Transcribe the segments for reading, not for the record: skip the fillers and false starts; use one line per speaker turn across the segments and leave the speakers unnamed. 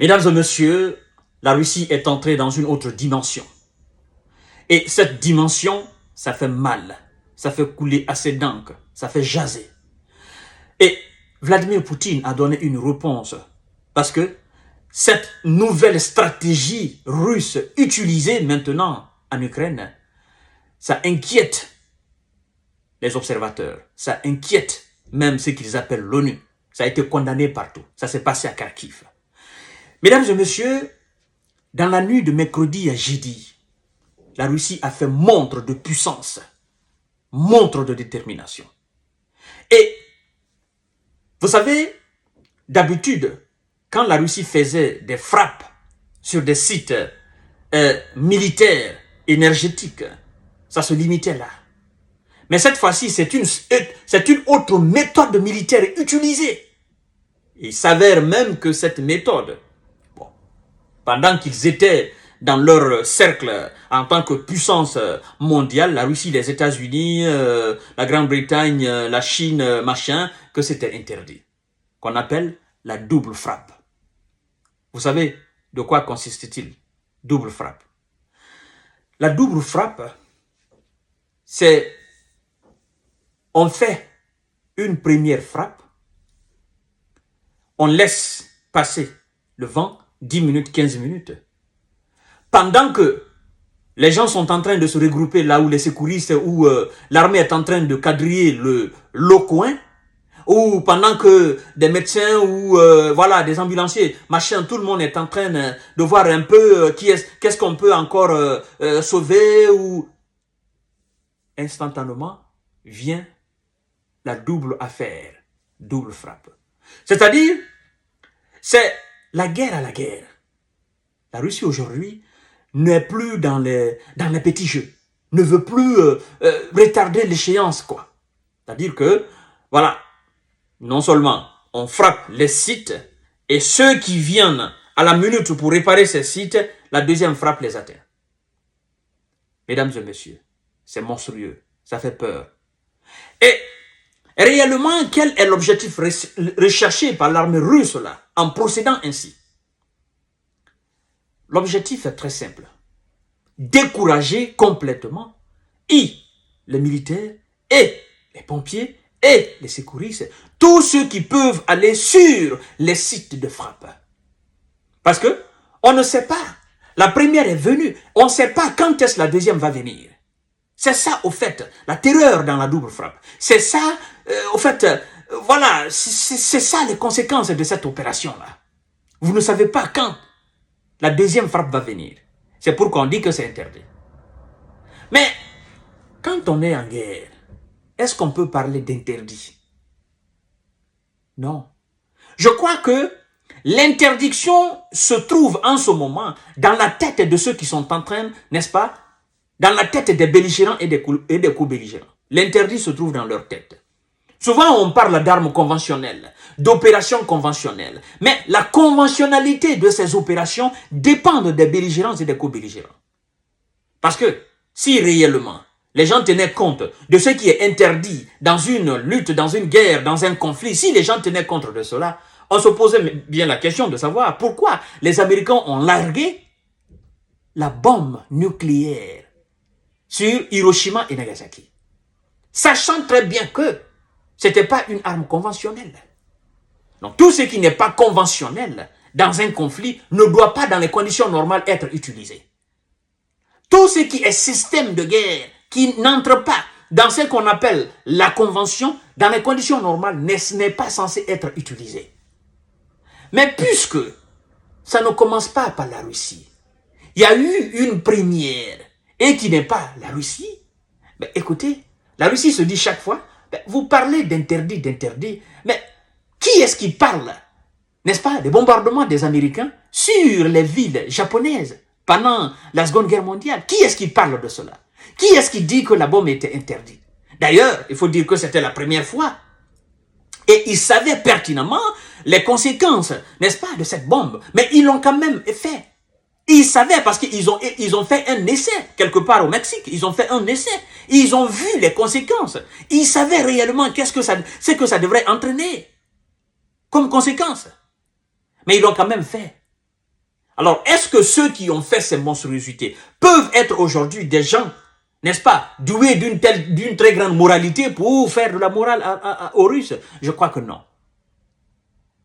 Mesdames et messieurs, la Russie est entrée dans une autre dimension. Et cette dimension, ça fait mal. Ça fait couler assez d'encre. Ça fait jaser. Et Vladimir Poutine a donné une réponse. Parce que cette nouvelle stratégie russe utilisée maintenant en Ukraine, ça inquiète les observateurs. Ça inquiète même ce qu'ils appellent l'ONU. Ça a été condamné partout. Ça s'est passé à Kharkiv. Mesdames et messieurs, dans la nuit de mercredi à jeudi, la Russie a fait montre de puissance, montre de détermination. Et vous savez, d'habitude, quand la Russie faisait des frappes sur des sites militaires, énergétiques, ça se limitait là. Mais cette fois-ci, c'est une autre méthode militaire utilisée. Il s'avère même que cette méthode, pendant qu'ils étaient dans leur cercle en tant que puissance mondiale, la Russie, les États-Unis, la Grande-Bretagne, la Chine, machin, que c'était interdit. Qu'on appelle la double frappe. Vous savez de quoi consiste-t-il? Double frappe. La double frappe, c'est on fait une première frappe, on laisse passer le vent 10 minutes, 15 minutes. Pendant que les gens sont en train de se regrouper là où les secouristes, où l'armée est en train de quadriller le coin, ou pendant que des médecins ou voilà des ambulanciers, machin, tout le monde est en train de voir un peu qu'est-ce qu'on peut encore sauver, ou instantanément vient la double affaire, double frappe. C'est-à-dire, c'est la guerre à la guerre. La Russie aujourd'hui n'est plus dans les petits jeux, ne veut plus retarder l'échéance, quoi. C'est-à-dire que, voilà, non seulement on frappe les sites, et ceux qui viennent à la minute pour réparer ces sites, la deuxième frappe les atteint. Mesdames et messieurs, c'est monstrueux, ça fait peur. Et réellement, quel est l'objectif recherché par l'armée russe là, en procédant ainsi? L'objectif est très simple. Décourager complètement les militaires et les pompiers et les secouristes, tous ceux qui peuvent aller sur les sites de frappe. Parce que on ne sait pas, la première est venue, on ne sait pas quand est-ce la deuxième va venir. C'est ça, au fait, la terreur dans la double frappe. C'est ça, au fait, voilà, c'est ça les conséquences de cette opération-là. Vous ne savez pas quand la deuxième frappe va venir. C'est pourquoi on dit que c'est interdit. Mais, quand on est en guerre, est-ce qu'on peut parler d'interdit? Non. Je crois que l'interdiction se trouve en ce moment dans la tête de ceux qui sont en train, n'est-ce pas, dans la tête des belligérants et des co-belligérants. L'interdit se trouve dans leur tête. Souvent, on parle d'armes conventionnelles, d'opérations conventionnelles. Mais la conventionnalité de ces opérations dépend des belligérants et des co-belligérants. Parce que si réellement les gens tenaient compte de ce qui est interdit dans une lutte, dans une guerre, dans un conflit, si les gens tenaient compte de cela, on se posait bien la question de savoir pourquoi les Américains ont largué la bombe nucléaire sur Hiroshima et Nagasaki, sachant très bien que ce n'était pas une arme conventionnelle. Donc tout ce qui n'est pas conventionnel dans un conflit ne doit pas dans les conditions normales être utilisé. Tout ce qui est système de guerre qui n'entre pas dans ce qu'on appelle la convention, dans les conditions normales, n'est pas censé être utilisé. Mais puisque ça ne commence pas par la Russie, il y a eu une première et qui n'est pas la Russie, ben écoutez, la Russie se dit chaque fois, ben vous parlez d'interdit, mais qui est-ce qui parle, n'est-ce pas, des bombardements des Américains sur les villes japonaises pendant la Seconde Guerre mondiale? Qui est-ce qui parle de cela? Qui est-ce qui dit que la bombe était interdite? D'ailleurs, il faut dire que c'était la première fois. Et ils savaient pertinemment les conséquences, n'est-ce pas, de cette bombe. Mais ils l'ont quand même fait. Ils savaient parce qu'ils ont fait un essai quelque part au Mexique. Ils ont fait un essai. Ils ont vu les conséquences. Ils savaient réellement ce que ça devrait entraîner comme conséquence. Mais ils l'ont quand même fait. Alors, est-ce que ceux qui ont fait ces monstruosités peuvent être aujourd'hui des gens, n'est-ce pas, doués d'une très grande moralité pour faire de la morale aux Russes? Je crois que non.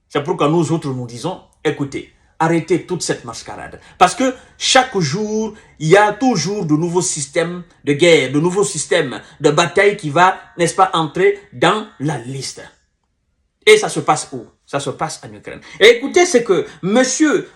C'est pourquoi nous autres nous disons, écoutez, arrêtez toute cette mascarade. Parce que chaque jour, il y a toujours de nouveaux systèmes de guerre, de nouveaux systèmes de bataille qui va, n'est-ce pas, entrer dans la liste. Et ça se passe où? Ça se passe en Ukraine. Et écoutez ce que M.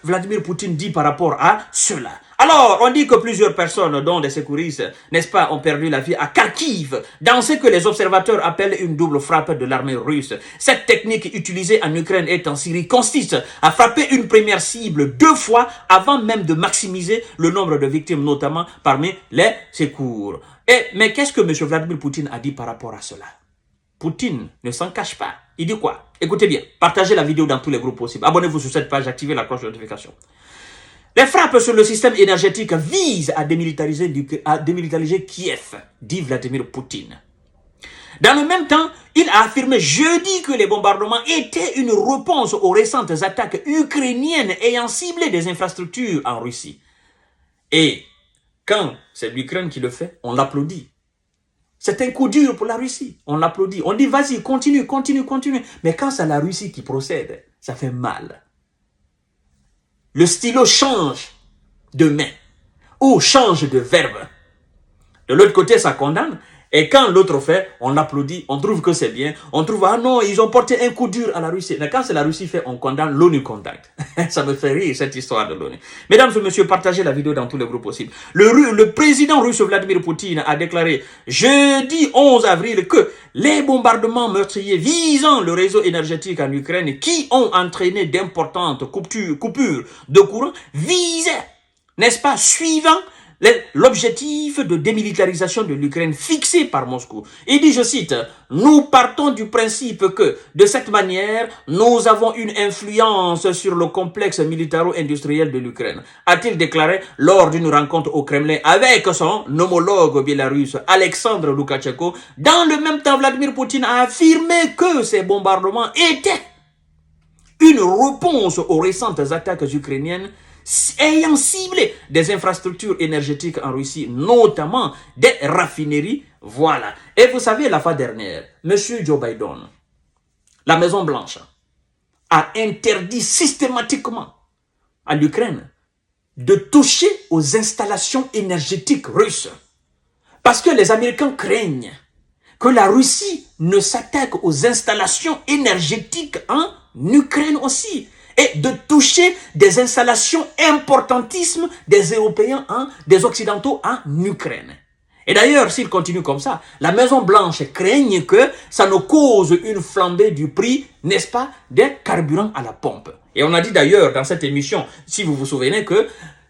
Vladimir Poutine dit par rapport à cela. Alors, on dit que plusieurs personnes, dont des secouristes, n'est-ce pas, ont perdu la vie à Kharkiv, dans ce que les observateurs appellent une double frappe de l'armée russe. Cette technique utilisée en Ukraine et en Syrie consiste à frapper une première cible 2 fois avant même de maximiser le nombre de victimes, notamment parmi les secours. Mais qu'est-ce que M. Vladimir Poutine a dit par rapport à cela? Poutine ne s'en cache pas. Il dit quoi? Écoutez bien, partagez la vidéo dans tous les groupes possibles. Abonnez-vous sur cette page, activez la cloche de notification. Les frappes sur le système énergétique visent à démilitariser Kiev, dit Vladimir Poutine. Dans le même temps, il a affirmé jeudi que les bombardements étaient une réponse aux récentes attaques ukrainiennes ayant ciblé des infrastructures en Russie. Et quand c'est l'Ukraine qui le fait, on l'applaudit. C'est un coup dur pour la Russie. On l'applaudit. On dit, vas-y, continue, continue, continue. Mais quand c'est la Russie qui procède, ça fait mal. Le stylo change de main ou change de verbe. De l'autre côté, ça condamne. Et quand l'autre fait, on applaudit, on trouve que c'est bien. On trouve, ah non, ils ont porté un coup dur à la Russie. Mais quand c'est la Russie fait, on condamne, l'ONU condamne. Ça me fait rire, cette histoire de l'ONU. Mesdames et messieurs, partagez la vidéo dans tous les groupes possibles. Le président russe Vladimir Poutine a déclaré jeudi 11 avril que les bombardements meurtriers visant le réseau énergétique en Ukraine qui ont entraîné d'importantes coupures de courant visaient, n'est-ce pas, suivant l'objectif de démilitarisation de l'Ukraine fixé par Moscou. Il dit, je cite, « Nous partons du principe que, de cette manière, nous avons une influence sur le complexe militaro-industriel de l'Ukraine », a-t-il déclaré lors d'une rencontre au Kremlin avec son homologue biélorusse Alexandre Loukachenko. Dans le même temps, Vladimir Poutine a affirmé que ces bombardements étaient une réponse aux récentes attaques ukrainiennes ayant ciblé des infrastructures énergétiques en Russie, notamment des raffineries. Voilà. Et vous savez, la fois dernière, M. Joe Biden, la Maison-Blanche, a interdit systématiquement à l'Ukraine de toucher aux installations énergétiques russes. Parce que les Américains craignent que la Russie ne s'attaque aux installations énergétiques en Ukraine aussi. Et de toucher des installations importantismes des Européens, des Occidentaux en Ukraine. Et d'ailleurs, s'il continue comme ça, la Maison-Blanche craigne que ça ne cause une flambée du prix, n'est-ce pas, des carburants à la pompe. Et on a dit d'ailleurs dans cette émission, si vous vous souvenez, que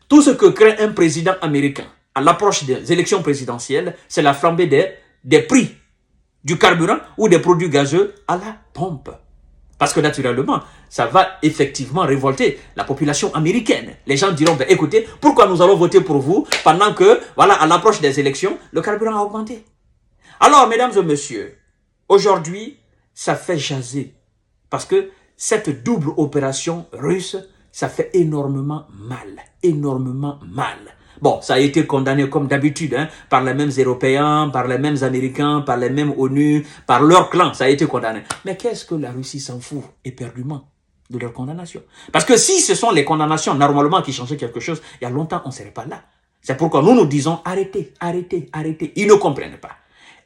tout ce que craint un président américain à l'approche des élections présidentielles, c'est la flambée des prix du carburant ou des produits gazeux à la pompe. Parce que naturellement, ça va effectivement révolter la population américaine. Les gens diront, ben, écoutez, pourquoi nous allons voter pour vous pendant que, voilà, à l'approche des élections, le carburant a augmenté. Alors, mesdames et messieurs, aujourd'hui, ça fait jaser. Parce que cette double opération russe, ça fait énormément mal. Énormément mal. Bon, ça a été condamné comme d'habitude, par les mêmes Européens, par les mêmes Américains, par les mêmes ONU, par leur clan, ça a été condamné. Mais qu'est-ce que la Russie s'en fout éperdument de leur condamnation? Parce que si ce sont les condamnations normalement qui changeaient quelque chose, il y a longtemps, on ne serait pas là. C'est pourquoi nous nous disons, arrêtez, arrêtez, arrêtez. Ils ne comprennent pas.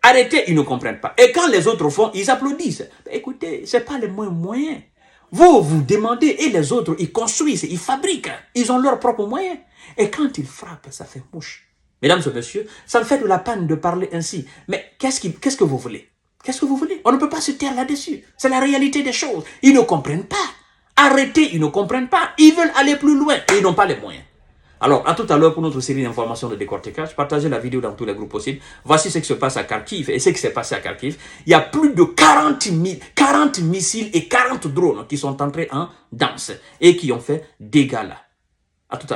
Arrêtez, ils ne comprennent pas. Et quand les autres font, ils applaudissent. Écoutez, ce n'est pas les moyens. Vous demandez et les autres, ils construisent, ils fabriquent. Ils ont leurs propres moyens. Et quand ils frappent, ça fait mouche. Mesdames et messieurs, ça me fait de la peine de parler ainsi. Mais qu'est-ce que vous voulez? Qu'est-ce que vous voulez? On ne peut pas se taire là-dessus. C'est la réalité des choses. Ils ne comprennent pas. Arrêtez, ils ne comprennent pas. Ils veulent aller plus loin et ils n'ont pas les moyens. Alors, à tout à l'heure pour notre série d'informations de décortiquage. Partagez la vidéo dans tous les groupes possibles. Voici ce qui se passe à Kharkiv. Et ce qui s'est passé à Kharkiv, il y a plus de 40 missiles et 40 drones qui sont entrés en danse et qui ont fait dégâts là. À tout à l'heure.